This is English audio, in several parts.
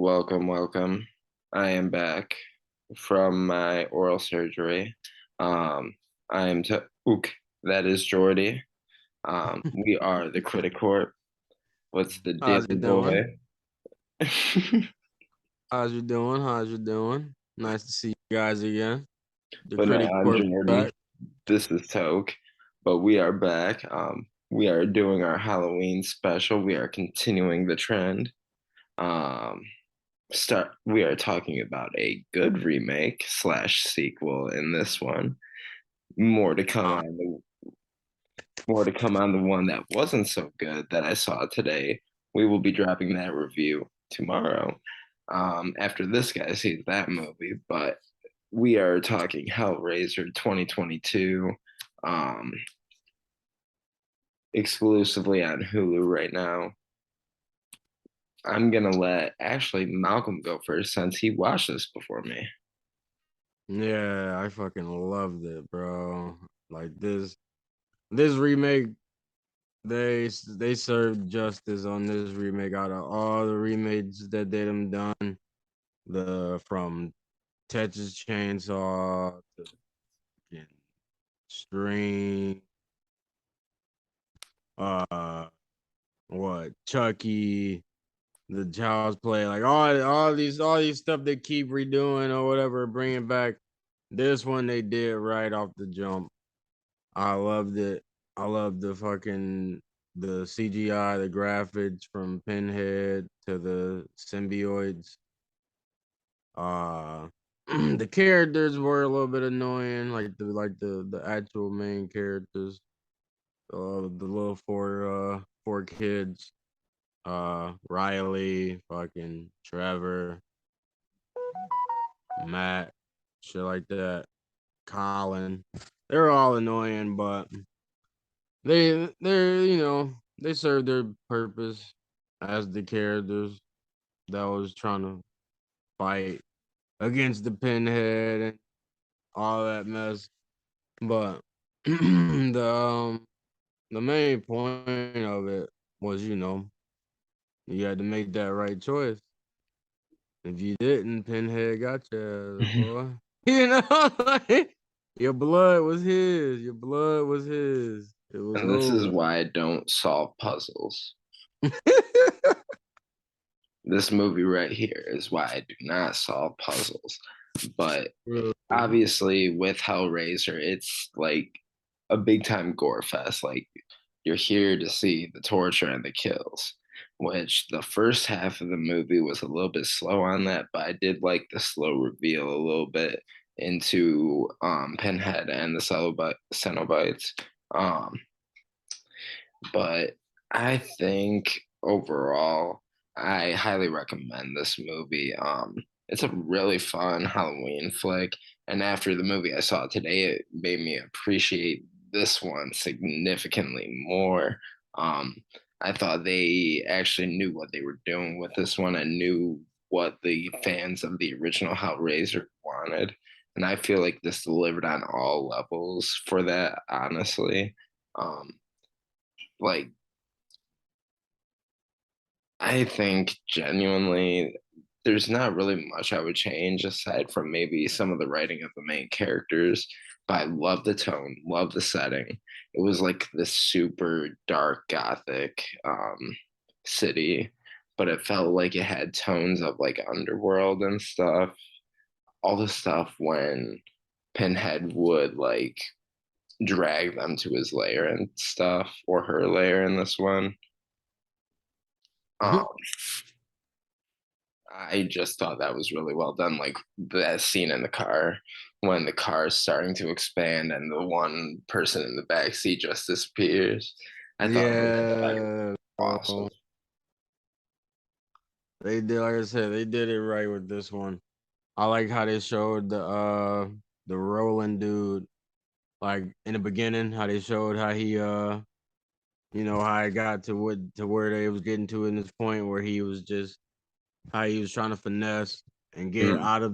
Welcome. I am back from my oral surgery. Um, I am Ook. That is Jordy. We are the Critic Corp. What's the How's deal, you doing? boy? How's you doing? How's you doing? Nice to see you guys again. The But no, Critic I'm Corp Jordy. back. This is Toke. But we are back. We are doing our Halloween special. We are continuing the trend. Um, we are talking about a good remake slash sequel in this one. More to come Uh, on the one that wasn't so good that I saw today. We will be dropping that review tomorrow. After this guy sees that movie, but we are talking Hellraiser 2022, um, exclusively on Hulu right now. I'm gonna let actually Malcolm go first since he watched this before me. yeah, I fucking loved it, bro. Like this remake, they served justice on this remake out of all the remakes that they done done. The from Texas Chainsaw to fucking String, uh, what Chucky, the child's play, like all these stuff they keep redoing or whatever, bringing back. This one they did right off the jump. I loved it. I loved the CGI, the graphics from Pinhead to the symbiotes. Uh, the characters were a little bit annoying, like the actual main characters. The little four kids. Riley, fucking Trevor, Matt, shit like that. Colin. They're all annoying, but they serve their purpose as the characters that was trying to fight against the pinhead and all that mess. But the main point of it was, you had to make that right choice. If you didn't, Pinhead got you, boy. Like, your blood was his. Your blood was his. It was And this is over. why I don't solve puzzles. This movie right here is why I do not solve puzzles. But Really. obviously, with Hellraiser, it's like a big time gore fest. Like, you're here to see the torture and the kills, which the first half of the movie was a little bit slow on that, but I did like the slow reveal a little bit into Pinhead and the Cenobites. Um, but I think overall, I highly recommend this movie. It's a really fun Halloween flick, and after the movie I saw today, it made me appreciate this one significantly more. Um, I thought they actually knew what they were doing with this one and knew what the fans of the original Hellraiser wanted, and I feel like this delivered on all levels for that. Honestly, like I think genuinely there's not really much I would change aside from maybe some of the writing of the main characters. But I love the tone, love the setting. It was like this super dark gothic city, but it felt like it had tones of like underworld and stuff. All the stuff when Pinhead would like drag them to his lair and stuff, or her lair in this one. Um, I just thought that was really well done. Like that scene in the car when the car is starting to expand and the one person in the back seat just disappears. I thought that was like Yeah, awesome. bro. They did, like I said, they did it right with this one. I like how they showed the Roland dude, like in the beginning, how they showed how he how I got to where they was getting to in this point where he was just how he was trying to finesse and Mm,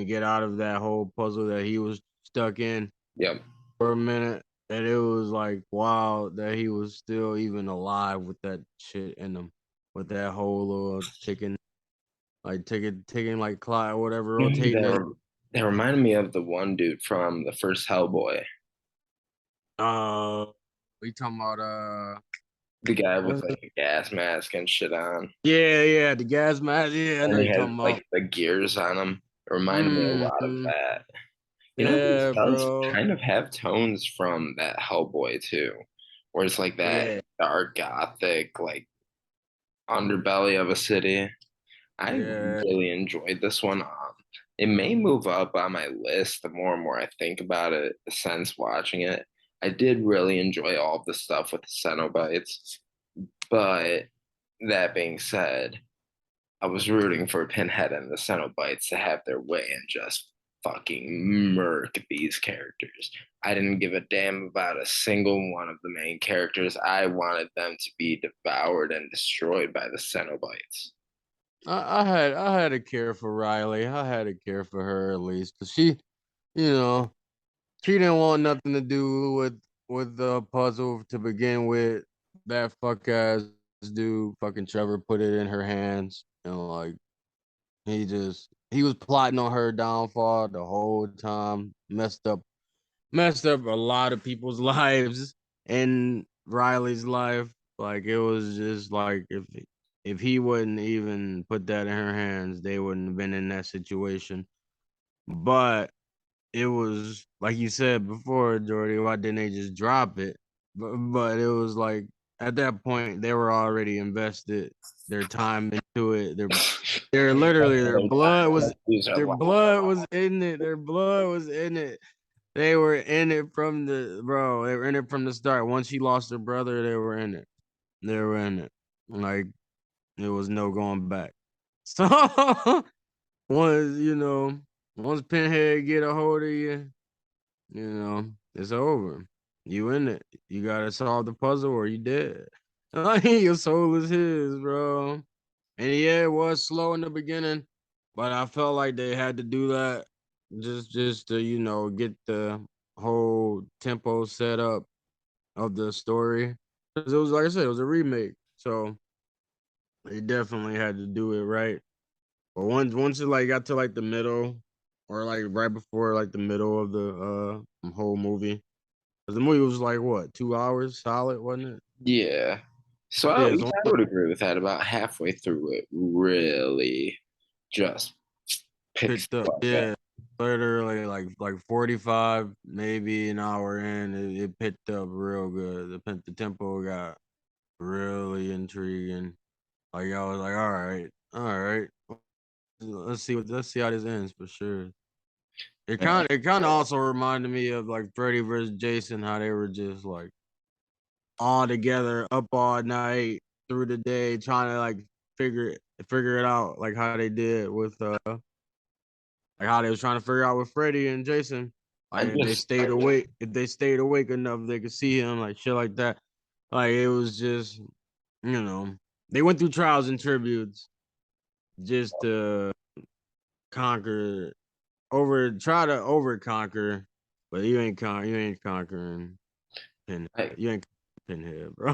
get out of that whole puzzle that he was stuck in yep. for a minute. And it was like wow that he was still even alive with that shit in him, with that whole little chicken. like taking like clock or whatever, You know, rotating it. they reminded me of the one dude from the first Hellboy, Uh, we talking about the guy with what was like a gas mask and shit on, yeah, the gas mask. Yeah, I know and he you're has talking about. like the gears on him. It reminded me a lot of Mm-hmm. that. You know, these Yeah, does bro. kind of have tones from that Hellboy too, where it's like that Yeah, dark gothic like underbelly of a city. I yeah. really enjoyed this one. It may move up on my list the more and more I think about it since watching it. I did really enjoy all of the stuff with the Cenobites, but that being said, I was rooting for Pinhead and the Cenobites to have their way and just fucking murk these characters. I didn't give a damn about a single one of the main characters. I wanted them to be devoured and destroyed by the Cenobites. I had a care for Riley. I had a care for her at least, 'cause you know, she didn't want nothing to do with the puzzle to begin with. That fuck ass dude, fucking Trevor, put it in her hands, and like he was plotting on her downfall the whole time. Messed up a lot of people's lives and Riley's life. Like it was just like if he wouldn't even put that in her hands, they wouldn't have been in that situation. But it was like you said before, Jordy. Why didn't they just drop it? But it was like at that point they were already invested their time into it. They're literally These are their like, blood was in it. Their blood was in it. They were in it from the bro. They were in it from the start. Once she lost her brother, they were in it. They were in it. Like there was no going back. So once once Pinhead get a hold of you, it's over. You in it. You gotta solve the puzzle or you dead. Your soul is his, bro. And yeah, it was slow in the beginning, but I felt like they had to do that just to, get the whole tempo set up of the story. Because it was like I said, it was a remake. So they definitely had to do it right. But once it like got to like the middle or like right before like the middle of the whole movie. Because the movie was like what, 2 hours solid, wasn't it? yeah. Yeah, Yeah, so I would agree with that. About halfway through it, really just picks picked up, up. yeah. Literally like 45, maybe an hour in, it picked up real good. The tempo got really intriguing. Like I was like, all right. Let's see how this ends for sure. It kind of also reminded me of like Freddy versus Jason, how they were just like all together, up all night through the day, trying to like figure it out, like how they did with like how they was trying to figure out with Freddy and Jason. I Like just if they stayed awake enough, they could see him, like shit like that. Like it was just, you know, they went through trials and tributes just to conquer try to over conquer, but you ain't conquering Pinhead. I, You ain't Pinhead, bro.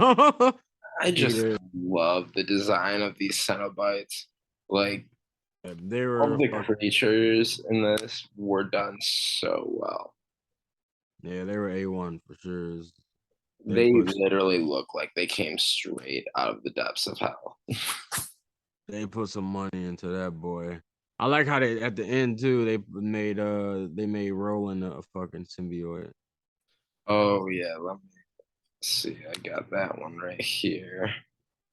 I just Either love the design of these Cenobites. Like they all were the fucking creatures in this were done so well. yeah, they were A1 for sure. They They put literally look like they came straight out of the depths of hell. They put some money into that boy. I like how they at the end too. They made Roland a fucking symbiote. Oh yeah, let me see. I got that one right here.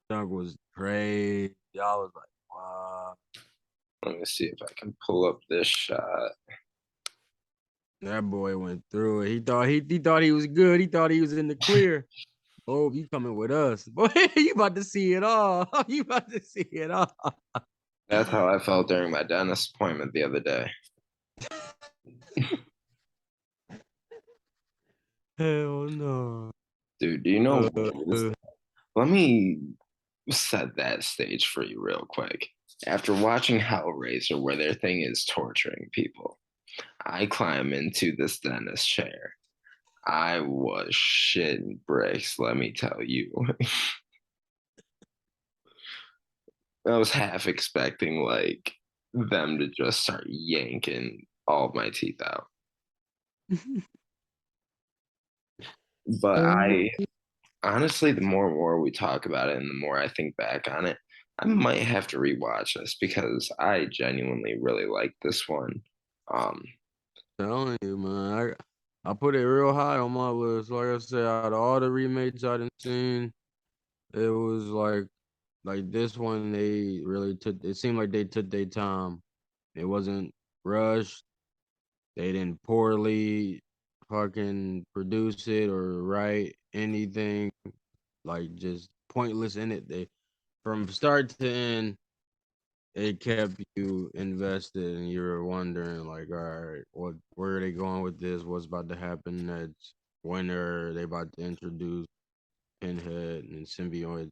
Dunk was crazy. Y'all was like, wow. Let me see if I can pull up this shot. That boy went through it. He thought he was good. He thought he was in the clear. Oh, you coming with us, boy? You about to see it all. You about to see it all. That's how I felt during my dentist appointment the other day. Hell no. Dude, do you know Uh, what it is? uh, Let me set that stage for you real quick. After watching Hellraiser, where their thing is torturing people, I climb into this dentist chair. I was shitting bricks, let me tell you. I was half expecting like them to just start yanking all of my teeth out. But I honestly, the more and more we talk about it and the more I think back on it, I might have to rewatch this because I genuinely really like this one. Um, Telling you, man. I put it real high on my list. Like I said, out of all the remakes I done seen, it was like this one they really took it seemed like they took their time. It wasn't rushed. They didn't poorly fucking produce it or write anything like just pointless in it. They from start to end, it kept you invested and you were wondering like, all right, what where are they going with this? What's about to happen next? When are they about to introduce Pinhead and symbiote?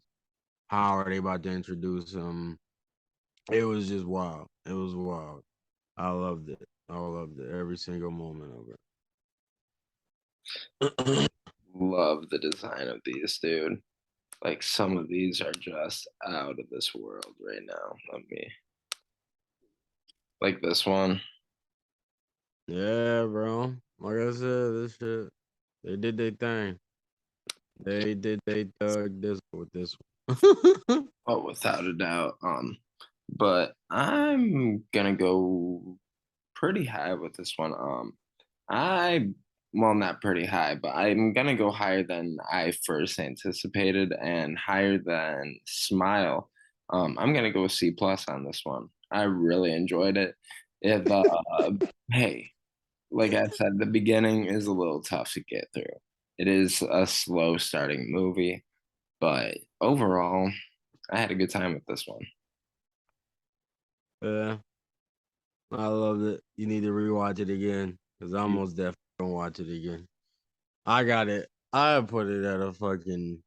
How are they about to introduce them? It was just wild. It was wild. I loved it. I loved it. Every single moment of it. love the design of these, dude. Like some of these are just out of this world right now. Let me like this one. Yeah, bro. Like I said, this shit. They did their thing. They did they thug this with this one. Oh, without a doubt. But I'm gonna go pretty high with this one. I well, not pretty high, but I'm gonna go higher than I first anticipated and higher than Smile. I'm gonna go C plus on this one. I really enjoyed it. If hey, like I said, the beginning is a little tough to get through. It is a slow starting movie, but overall, I had a good time with this one. Yeah, I loved it. You need to rewatch it again because I'm You- most definitely gonna watch it again. I got it. I put it at a fucking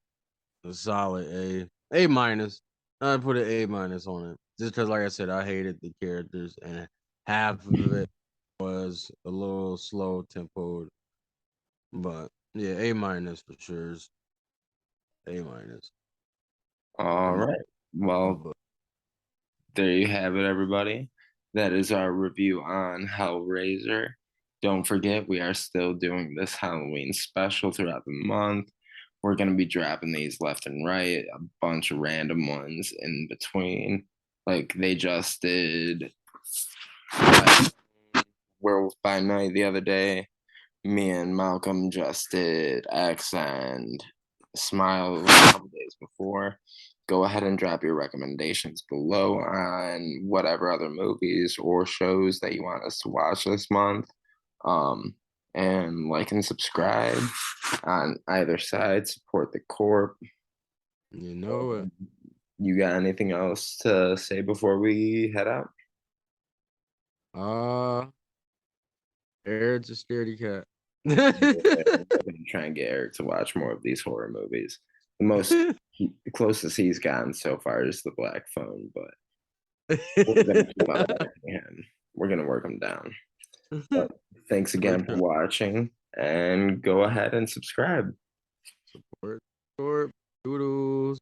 a solid A minus. I put an A minus on it just because, like I said, I hated the characters and half of it was a little slow tempoed. But yeah, A minus for sure. A minus. All My, right. my Well, book. there you have it, everybody. That is our review on Hellraiser. Don't forget, we are still doing this Halloween special throughout the month. We're going to be dropping these left and right, a bunch of random ones in between. Like they just did Werewolf by Night the other day. Me and Malcolm just did X and Smile a couple days before. Go ahead and drop your recommendations below on whatever other movies or shows that you want us to watch this month. Um, and like and subscribe on either side. Support the corp. You know it. You got anything else to say before we head out? Uh, Eric's a scaredy cat. Yeah, we're gonna try and get Eric to watch more of these horror movies. The closest he's gotten so far is the Black Phone, but we're gonna keep on working him. We're gonna work him down. But thanks For again for sure. watching, and go ahead and subscribe. Support. Support. Doodles.